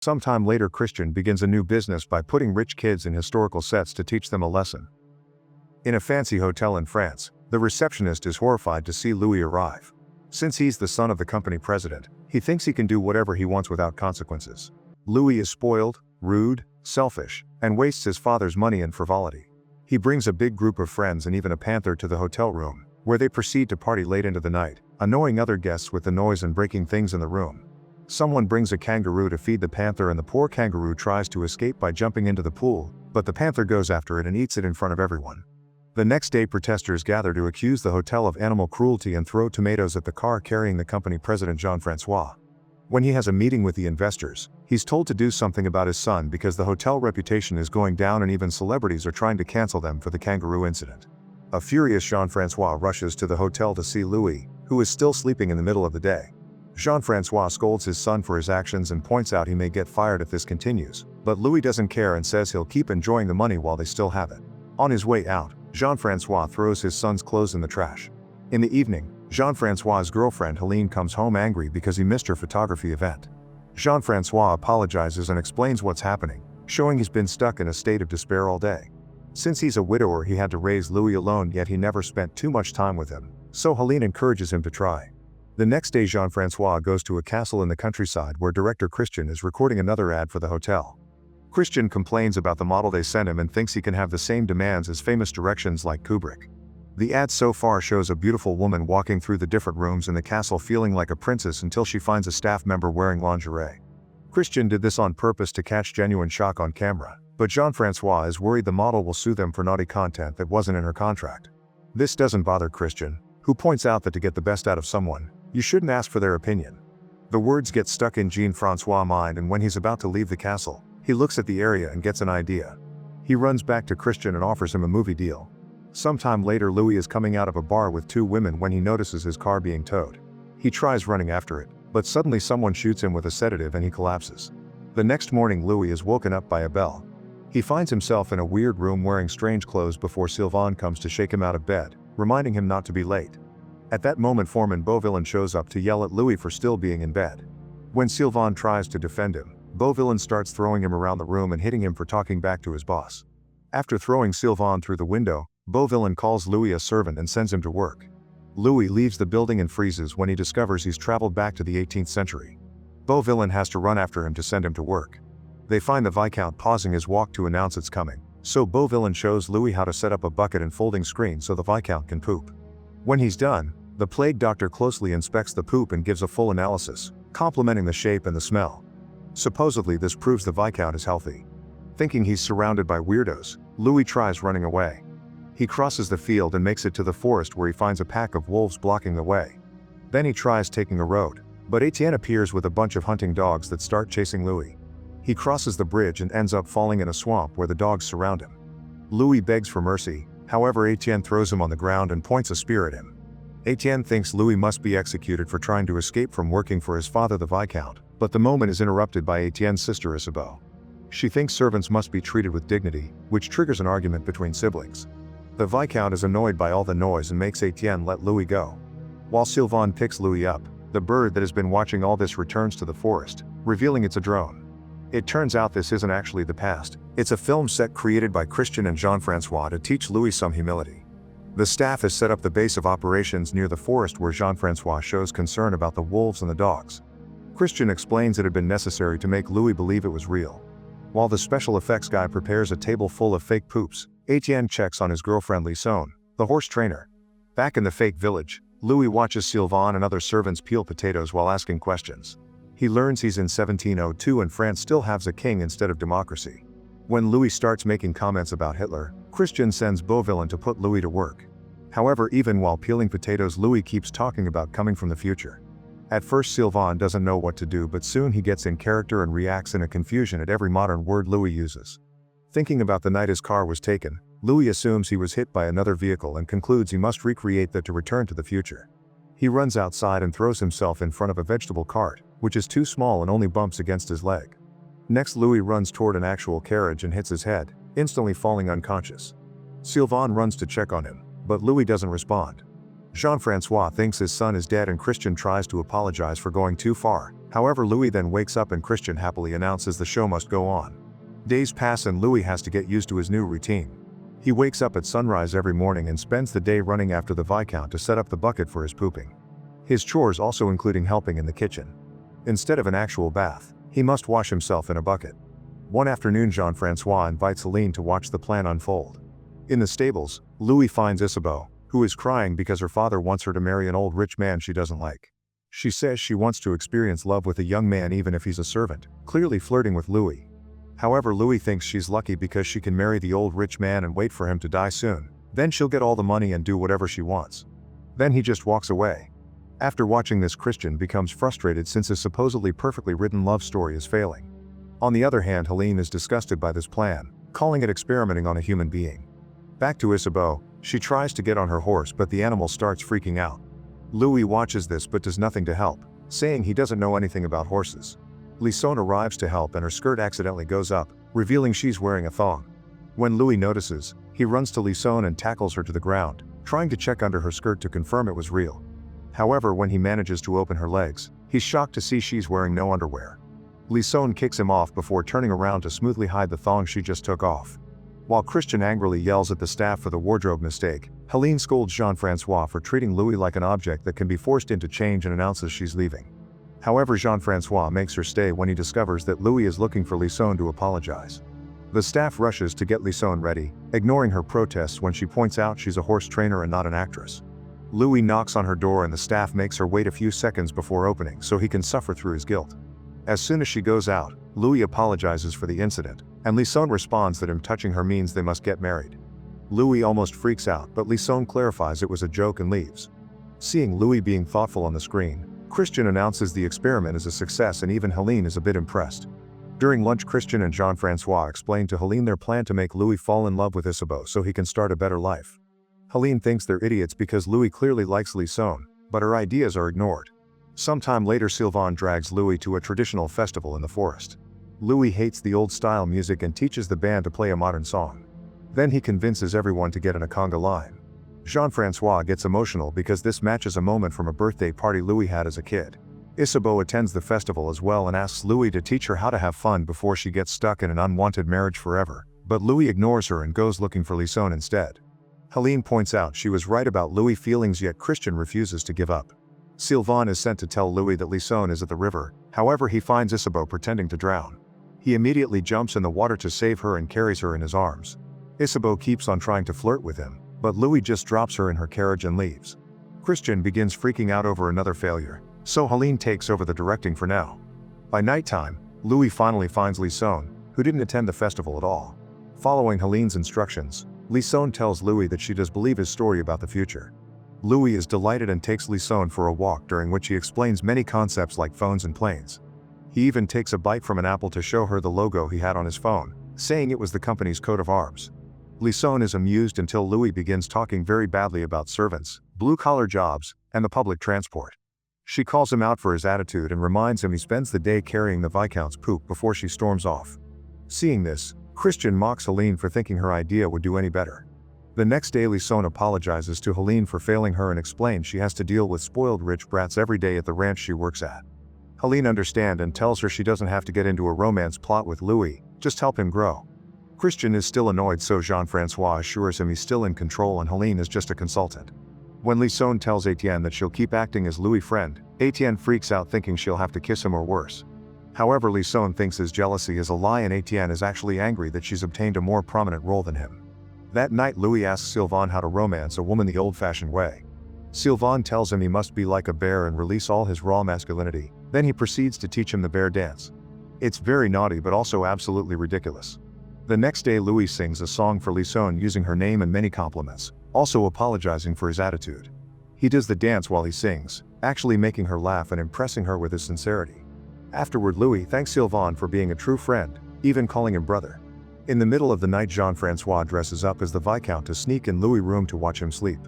Sometime later, Christian begins a new business by putting rich kids in historical sets to teach them a lesson. In a fancy hotel in France, the receptionist is horrified to see Louis arrive. Since he's the son of the company president, he thinks he can do whatever he wants without consequences. Louis is spoiled, rude, selfish, and wastes his father's money in frivolity. He brings a big group of friends and even a panther to the hotel room, where they proceed to party late into the night, annoying other guests with the noise and breaking things in the room. Someone brings a kangaroo to feed the panther, and the poor kangaroo tries to escape by jumping into the pool, but the panther goes after it and eats it in front of everyone. The next day, protesters gather to accuse the hotel of animal cruelty and throw tomatoes at the car carrying the company president Jean-Francois. When he has a meeting with the investors, he's told to do something about his son because the hotel reputation is going down and even celebrities are trying to cancel them for the kangaroo incident. A furious Jean-Francois rushes to the hotel to see Louis, who is still sleeping in the middle of the day. Jean-Francois scolds his son for his actions and points out he may get fired if this continues, but Louis doesn't care and says he'll keep enjoying the money while they still have it. On his way out, Jean-Francois throws his son's clothes in the trash. In the evening, Jean-Francois' girlfriend Helene comes home angry because he missed her photography event. Jean-Francois apologizes and explains what's happening, showing he's been stuck in a state of despair all day. Since he's a widower, he had to raise Louis alone, yet he never spent too much time with him, so Helene encourages him to try. The next day, Jean-Francois goes to a castle in the countryside where director Christian is recording another ad for the hotel. Christian complains about the model they sent him and thinks he can have the same demands as famous directions like Kubrick. The ad so far shows a beautiful woman walking through the different rooms in the castle feeling like a princess until she finds a staff member wearing lingerie. Christian did this on purpose to catch genuine shock on camera, but Jean-Francois is worried the model will sue them for naughty content that wasn't in her contract. This doesn't bother Christian, who points out that to get the best out of someone, you shouldn't ask for their opinion. The words get stuck in Jean-Francois' mind, and when he's about to leave the castle, he looks at the area and gets an idea. He runs back to Christian and offers him a movie deal. Sometime later, Louis is coming out of a bar with two women when he notices his car being towed. He tries running after it, but suddenly someone shoots him with a sedative and he collapses. The next morning, Louis is woken up by a bell. He finds himself in a weird room wearing strange clothes before Sylvain comes to shake him out of bed, reminding him not to be late. At that moment, Foreman Beauvillain shows up to yell at Louis for still being in bed. When Sylvain tries to defend him, Beauvillain starts throwing him around the room and hitting him for talking back to his boss. After throwing Sylvain through the window, Beauvillain calls Louis a servant and sends him to work. Louis leaves the building and freezes when he discovers he's traveled back to the 18th century. Beauvillain has to run after him to send him to work. They find the Viscount pausing his walk to announce it's coming, so Beauvillain shows Louis how to set up a bucket and folding screen so the Viscount can poop. When he's done, the plague doctor closely inspects the poop and gives a full analysis, complimenting the shape and the smell. Supposedly this proves the Viscount is healthy. Thinking he's surrounded by weirdos, Louis tries running away. He crosses the field and makes it to the forest where he finds a pack of wolves blocking the way. Then he tries taking a road, but Etienne appears with a bunch of hunting dogs that start chasing Louis. He crosses the bridge and ends up falling in a swamp where the dogs surround him. Louis begs for mercy, however Etienne throws him on the ground and points a spear at him. Etienne thinks Louis must be executed for trying to escape from working for his father the Viscount, but the moment is interrupted by Etienne's sister Isabeau. She thinks servants must be treated with dignity, which triggers an argument between siblings. The Viscount is annoyed by all the noise and makes Etienne let Louis go. While Sylvain picks Louis up, the bird that has been watching all this returns to the forest, revealing it's a drone. It turns out this isn't actually the past, it's a film set created by Christian and Jean-Francois to teach Louis some humility. The staff has set up the base of operations near the forest where Jean-Francois shows concern about the wolves and the dogs. Christian explains it had been necessary to make Louis believe it was real. While the special effects guy prepares a table full of fake poops, Etienne checks on his girlfriend Lison, the horse trainer. Back in the fake village, Louis watches Sylvain and other servants peel potatoes while asking questions. He learns he's in 1702 and France still has a king instead of democracy. When Louis starts making comments about Hitler, Christian sends Beauvillain to put Louis to work. However, even while peeling potatoes, Louis keeps talking about coming from the future. At first, Sylvain doesn't know what to do, but soon he gets in character and reacts in a confusion at every modern word Louis uses. Thinking about the night his car was taken, Louis assumes he was hit by another vehicle and concludes he must recreate that to return to the future. He runs outside and throws himself in front of a vegetable cart, which is too small and only bumps against his leg. Next, Louis runs toward an actual carriage and hits his head, instantly falling unconscious. Sylvain runs to check on him, but Louis doesn't respond. Jean-Francois thinks his son is dead and Christian tries to apologize for going too far, However, Louis then wakes up and Christian happily announces the show must go on. Days pass and Louis has to get used to his new routine. He wakes up at sunrise every morning and spends the day running after the Viscount to set up the bucket for his pooping. His chores also including helping in the kitchen. Instead of an actual bath, he must wash himself in a bucket. One afternoon, Jean-Francois invites Helene to watch the plan unfold. In the stables, Louis finds Isabeau, who is crying because her father wants her to marry an old rich man she doesn't like. She says she wants to experience love with a young man even if he's a servant, clearly flirting with Louis. However, Louis thinks she's lucky because she can marry the old rich man and wait for him to die soon. Then she'll get all the money and do whatever she wants. Then he just walks away. After watching this, Christian becomes frustrated since his supposedly perfectly written love story is failing. On the other hand, Helene is disgusted by this plan, calling it experimenting on a human being. Back to Isabeau, she tries to get on her horse but the animal starts freaking out. Louis watches this but does nothing to help, saying he doesn't know anything about horses. Lison arrives to help and her skirt accidentally goes up, revealing she's wearing a thong. When Louis notices, he runs to Lison and tackles her to the ground, trying to check under her skirt to confirm it was real. However, when he manages to open her legs, he's shocked to see she's wearing no underwear. Lison kicks him off before turning around to smoothly hide the thong she just took off. While Christian angrily yells at the staff for the wardrobe mistake, Helene scolds Jean-Francois for treating Louis like an object that can be forced into change and announces she's leaving. However, Jean-Francois makes her stay when he discovers that Louis is looking for Lison to apologize. The staff rushes to get Lison ready, ignoring her protests when she points out she's a horse trainer and not an actress. Louis knocks on her door and the staff makes her wait a few seconds before opening so he can suffer through his guilt. As soon as she goes out, Louis apologizes for the incident, and Lison responds that him touching her means they must get married. Louis almost freaks out, but Lison clarifies it was a joke and leaves. Seeing Louis being thoughtful on the screen, Christian announces the experiment is a success and even Helene is a bit impressed. During lunch, Christian and Jean-Francois explain to Helene their plan to make Louis fall in love with Isabeau so he can start a better life. Helene thinks they're idiots because Louis clearly likes Lison, but her ideas are ignored. Sometime later, Sylvain drags Louis to a traditional festival in the forest. Louis hates the old-style music and teaches the band to play a modern song. Then he convinces everyone to get in a conga line. Jean-Francois gets emotional because this matches a moment from a birthday party Louis had as a kid. Isabeau attends the festival as well and asks Louis to teach her how to have fun before she gets stuck in an unwanted marriage forever, but Louis ignores her and goes looking for Lison instead. Helene points out she was right about Louis' feelings, yet Christian refuses to give up. Sylvain is sent to tell Louis that Lison is at the river, however he finds Isabeau pretending to drown. He immediately jumps in the water to save her and carries her in his arms. Isabeau keeps on trying to flirt with him, but Louis just drops her in her carriage and leaves. Christian begins freaking out over another failure, so Helene takes over the directing for now. By nighttime, Louis finally finds Lison, who didn't attend the festival at all. Following Helene's instructions, Lison tells Louis that she does believe his story about the future. Louis is delighted and takes Lison for a walk, during which he explains many concepts like phones and planes. He even takes a bite from an apple to show her the logo he had on his phone, saying it was the company's coat of arms. Lison is amused until Louis begins talking very badly about servants, blue-collar jobs, and the public transport. She calls him out for his attitude and reminds him he spends the day carrying the Viscount's poop before she storms off. Seeing this, Christian mocks Helene for thinking her idea would do any better. The next day, Lison apologizes to Helene for failing her and explains she has to deal with spoiled rich brats every day at the ranch she works at. Helene understands and tells her she doesn't have to get into a romance plot with Louis, just help him grow. Christian is still annoyed, so Jean-Francois assures him he's still in control and Helene is just a consultant. When Lison tells Etienne that she'll keep acting as Louis' friend, Etienne freaks out thinking she'll have to kiss him or worse. However, Lison thinks his jealousy is a lie and Etienne is actually angry that she's obtained a more prominent role than him. That night, Louis asks Sylvain how to romance a woman the old-fashioned way. Sylvain tells him he must be like a bear and release all his raw masculinity, then he proceeds to teach him the bear dance. It's very naughty but also absolutely ridiculous. The next day, Louis sings a song for Lison using her name and many compliments, also apologizing for his attitude. He does the dance while he sings, actually making her laugh and impressing her with his sincerity. Afterward, Louis thanks Sylvain for being a true friend, even calling him brother. In the middle of the night, Jean-Francois dresses up as the Viscount to sneak in Louis' room to watch him sleep.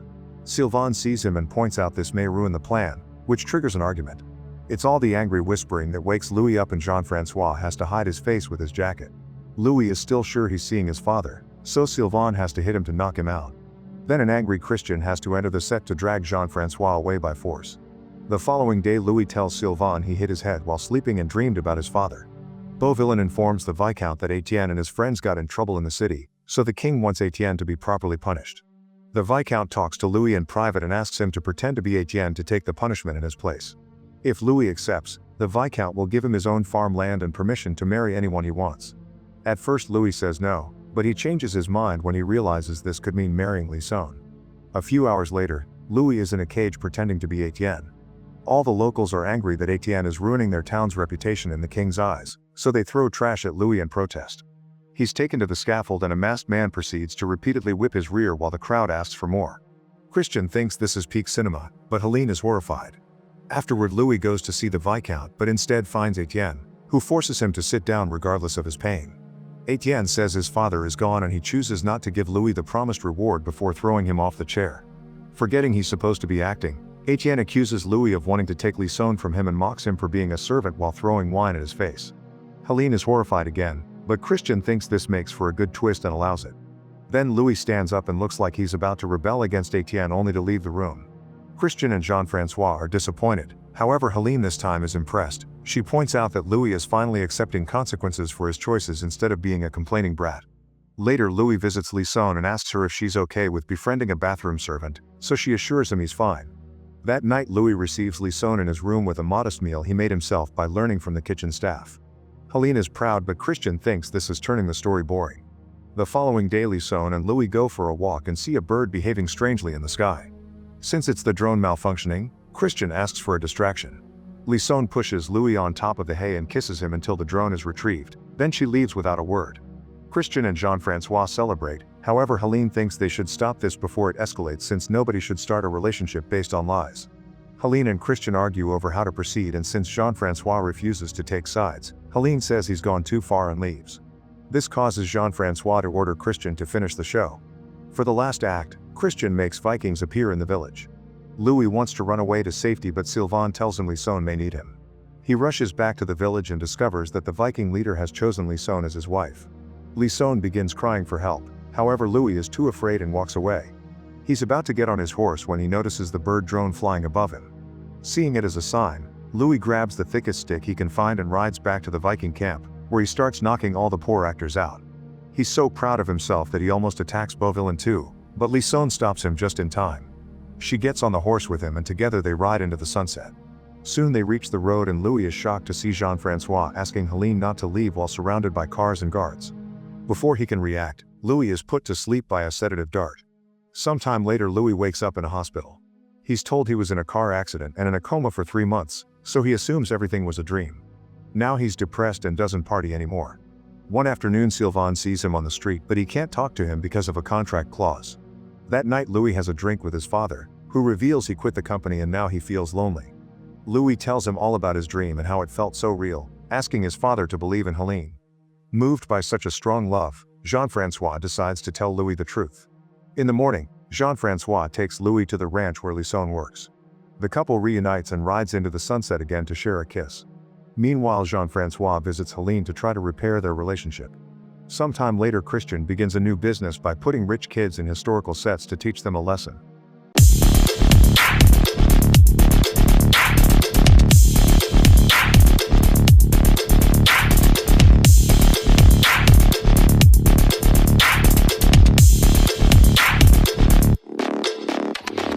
Sylvain sees him and points out this may ruin the plan, which triggers an argument. It's all the angry whispering that wakes Louis up and Jean-Francois has to hide his face with his jacket. Louis is still sure he's seeing his father, so Sylvain has to hit him to knock him out. Then an angry Christian has to enter the set to drag Jean-Francois away by force. The following day Louis tells Sylvain he hit his head while sleeping and dreamed about his father. Beauvillain informs the Viscount that Etienne and his friends got in trouble in the city, so the king wants Etienne to be properly punished. The Viscount talks to Louis in private and asks him to pretend to be Etienne to take the punishment in his place. If Louis accepts, the Viscount will give him his own farmland and permission to marry anyone he wants. At first Louis says no, but he changes his mind when he realizes this could mean marrying Lison. A few hours later, Louis is in a cage pretending to be Etienne. All the locals are angry that Etienne is ruining their town's reputation in the king's eyes, so they throw trash at Louis in protest. He's taken to the scaffold and a masked man proceeds to repeatedly whip his rear while the crowd asks for more. Christian thinks this is peak cinema, but Helene is horrified. Afterward Louis goes to see the Viscount but instead finds Etienne, who forces him to sit down regardless of his pain. Etienne says his father is gone and he chooses not to give Louis the promised reward before throwing him off the chair. Forgetting he's supposed to be acting, Etienne accuses Louis of wanting to take Lison from him and mocks him for being a servant while throwing wine at his face. Helene is horrified again, but Christian thinks this makes for a good twist and allows it. Then Louis stands up and looks like he's about to rebel against Etienne only to leave the room. Christian and Jean-Francois are disappointed, however Helene this time is impressed. She points out that Louis is finally accepting consequences for his choices instead of being a complaining brat. Later Louis visits Lison and asks her if she's okay with befriending a bathroom servant, so she assures him he's fine. That night Louis receives Lison in his room with a modest meal he made himself by learning from the kitchen staff. Helene is proud but Christian thinks this is turning the story boring. The following day Lison and Louis go for a walk and see a bird behaving strangely in the sky. Since it's the drone malfunctioning, Christian asks for a distraction. Lison pushes Louis on top of the hay and kisses him until the drone is retrieved, then she leaves without a word. Christian and Jean-Francois celebrate, however Helene thinks they should stop this before it escalates since nobody should start a relationship based on lies. Helene and Christian argue over how to proceed and since Jean-Francois refuses to take sides, Helene says he's gone too far and leaves. This causes Jean-Francois to order Christian to finish the show. For the last act, Christian makes Vikings appear in the village. Louis wants to run away to safety but Sylvain tells him Lison may need him. He rushes back to the village and discovers that the Viking leader has chosen Lison as his wife. Lison begins crying for help, however Louis is too afraid and walks away. He's about to get on his horse when he notices the bird drone flying above him. Seeing it as a sign, Louis grabs the thickest stick he can find and rides back to the Viking camp, where he starts knocking all the poor actors out. He's so proud of himself that he almost attacks Beauvillain too, but Lison stops him just in time. She gets on the horse with him and together they ride into the sunset. Soon they reach the road and Louis is shocked to see Jean-Francois asking Helene not to leave while surrounded by cars and guards. Before he can react, Louis is put to sleep by a sedative dart. Sometime later Louis wakes up in a hospital. He's told he was in a car accident and in a coma for 3 months, so he assumes everything was a dream. Now he's depressed and doesn't party anymore. One afternoon Sylvain sees him on the street but he can't talk to him because of a contract clause. That night Louis has a drink with his father, who reveals he quit the company and now he feels lonely. Louis tells him all about his dream and how it felt so real, asking his father to believe in Helene. Moved by such a strong love, Jean-Francois decides to tell Louis the truth. In the morning, Jean-Francois takes Louis to the ranch where Lison works. The couple reunites and rides into the sunset again to share a kiss. Meanwhile Jean-Francois visits Helene to try to repair their relationship. Sometime later Christian begins a new business by putting rich kids in historical sets to teach them a lesson.